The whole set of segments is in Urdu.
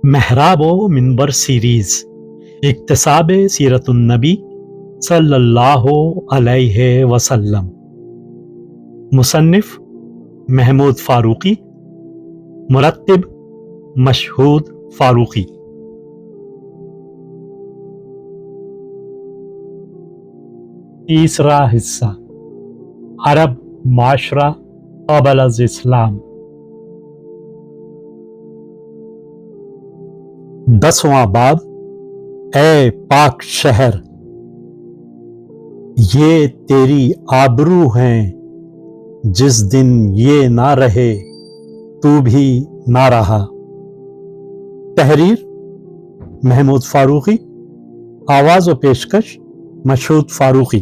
محراب و منبر سیریز اکتساب سیرت النبی صلی اللہ علیہ وسلم، مصنف محمود فاروقی، مرتب مشہود فاروقی۔ تیسرا حصہ، عرب معاشرہ قبل از اسلام۔ 10واں باب، اے پاک شہر، یہ تیری آبرو ہیں، جس دن یہ نہ رہے تو بھی نہ رہا۔ تحریر محمود فاروقی، آواز و پیشکش مشہود فاروقی۔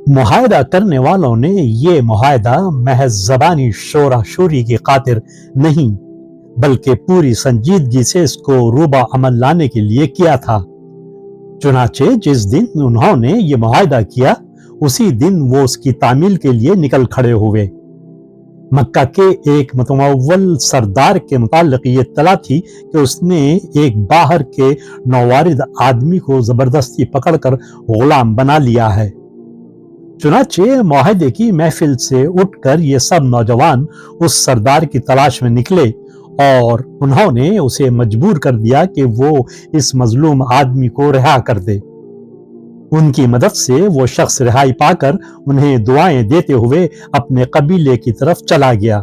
معاہدہ کرنے والوں نے یہ معاہدہ محض زبانی شورا شوری کی خاطر نہیں بلکہ پوری سنجیدگی سے اس کو روبہ عمل لانے کے لیے کیا تھا۔ چنانچہ جس دن انہوں نے یہ معاہدہ کیا اسی دن وہ اس کی تعمیل کے لیے نکل کھڑے ہوئے۔ مکہ کے ایک متمول سردار کے متعلق یہ اطلاع تھی کہ اس نے ایک باہر کے نووارد آدمی کو زبردستی پکڑ کر غلام بنا لیا ہے۔ چنانچہ معاہدے کی محفل سے اٹھ کر یہ سب نوجوان اس سردار کی تلاش میں نکلے اور انہوں نے اسے مجبور کر دیا کہ وہ اس مظلوم آدمی کو رہا کر دے۔ ان کی مدد سے وہ شخص رہائی پا کر انہیں دعائیں دیتے ہوئے اپنے قبیلے کی طرف چلا گیا۔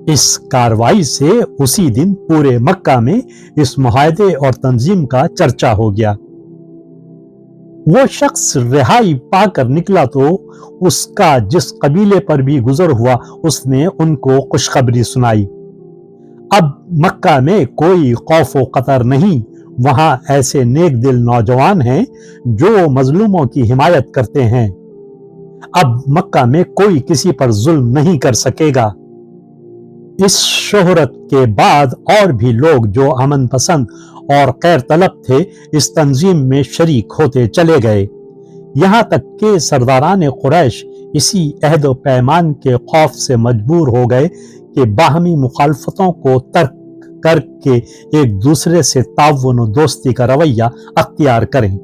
اس کارروائی سے اسی دن پورے مکہ میں اس معاہدے اور تنظیم کا چرچا ہو گیا۔ وہ شخص رہائی پا کر نکلا تو اس کا جس قبیلے پر بھی گزر ہوا اس نے ان کو خوشخبری سنائی۔ اب مکہ میں کوئی خوف و خطر نہیں، وہاں ایسے نیک دل نوجوان ہیں جو مظلوموں کی حمایت کرتے ہیں۔ اب مکہ میں کوئی کسی پر ظلم نہیں کر سکے گا۔ اس شہرت کے بعد اور بھی لوگ جو امن پسند اور خیر طلب تھے اس تنظیم میں شریک ہوتے چلے گئے، یہاں تک کہ سرداران قریش اسی عہد و پیمان کے خوف سے مجبور ہو گئے کہ باہمی مخالفتوں کو ترک کر کے ایک دوسرے سے تعاون و دوستی کا رویہ اختیار کریں۔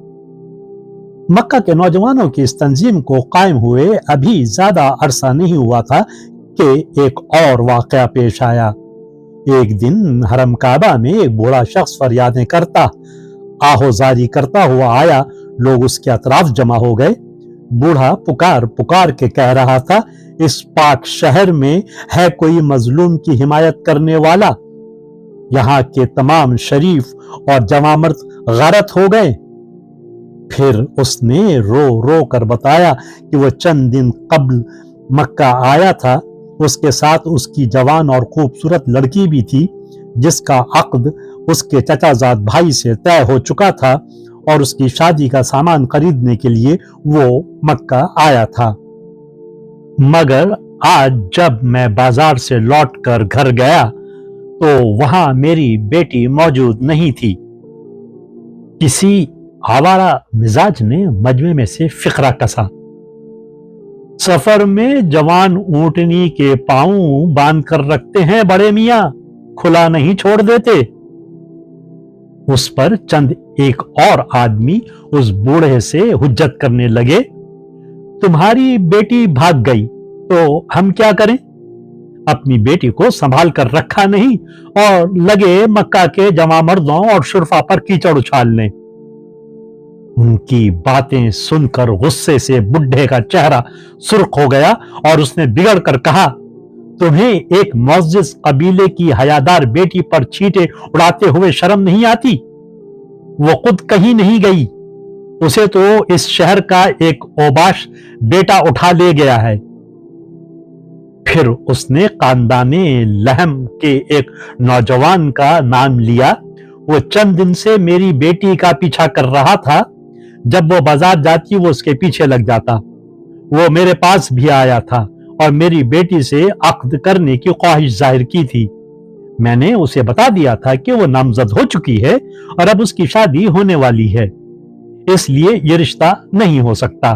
مکہ کے نوجوانوں کی اس تنظیم کو قائم ہوئے ابھی زیادہ عرصہ نہیں ہوا تھا کہ ایک اور واقعہ پیش آیا۔ ایک دن حرم کعبہ میں ایک بوڑھا شخص فریادیں کرتا، آہوزاری کرتا ہوا آیا۔ لوگ اس کے اطراف جمع ہو گئے۔ بوڑھا پکار پکار کے کہہ رہا تھا، اس پاک شہر میں ہے کوئی مظلوم کی حمایت کرنے والا؟ یہاں کے تمام شریف اور جوامرد غارت ہو گئے۔ پھر اس نے رو رو کر بتایا کہ وہ چند دن قبل مکہ آیا تھا، اس کے ساتھ اس کی جوان اور خوبصورت لڑکی بھی تھی جس کا عقد اس کے چچا زاد بھائی سے طے ہو چکا تھا اور اس کی شادی کا سامان خریدنے کے لیے وہ مکہ آیا تھا۔ مگر آج جب میں بازار سے لوٹ کر گھر گیا تو وہاں میری بیٹی موجود نہیں تھی۔ کسی آوارہ مزاج نے مجمع میں سے فقرہ کسا، سفر میں جوان اونٹنی کے پاؤں باندھ کر رکھتے ہیں بڑے میاں، کھلا نہیں چھوڑ دیتے۔ اس پر چند ایک اور آدمی اس بوڑھے سے حجت کرنے لگے، تمہاری بیٹی بھاگ گئی تو ہم کیا کریں؟ اپنی بیٹی کو سنبھال کر رکھا نہیں اور لگے مکہ کے جوان مردوں اور شرفا پر کیچڑ اچھالنے۔ ان کی باتیں سن کر غصے سے بڈھے کا چہرہ سرخ ہو گیا اور اس نے بگڑ کر کہا، تمہیں ایک معزز قبیلے کی حیادار بیٹی پر چھینٹے اڑاتے ہوئے شرم نہیں آتی؟ وہ خود کہیں نہیں گئی، اسے تو اس شہر کا ایک اوباش بیٹا اٹھا لے گیا ہے۔ پھر اس نے خاندان لہم کے ایک نوجوان کا نام لیا، وہ چند دن سے میری بیٹی کا پیچھا کر رہا تھا، جب وہ بازار جاتی وہ اس کے پیچھے لگ جاتا۔ وہ میرے پاس بھی آیا تھا اور میری بیٹی سے عقد کرنے کی خواہش ظاہر کی تھی۔ میں نے اسے بتا دیا تھا کہ وہ نامزد ہو چکی ہے اور اب اس کی شادی ہونے والی ہے، اس لیے یہ رشتہ نہیں ہو سکتا۔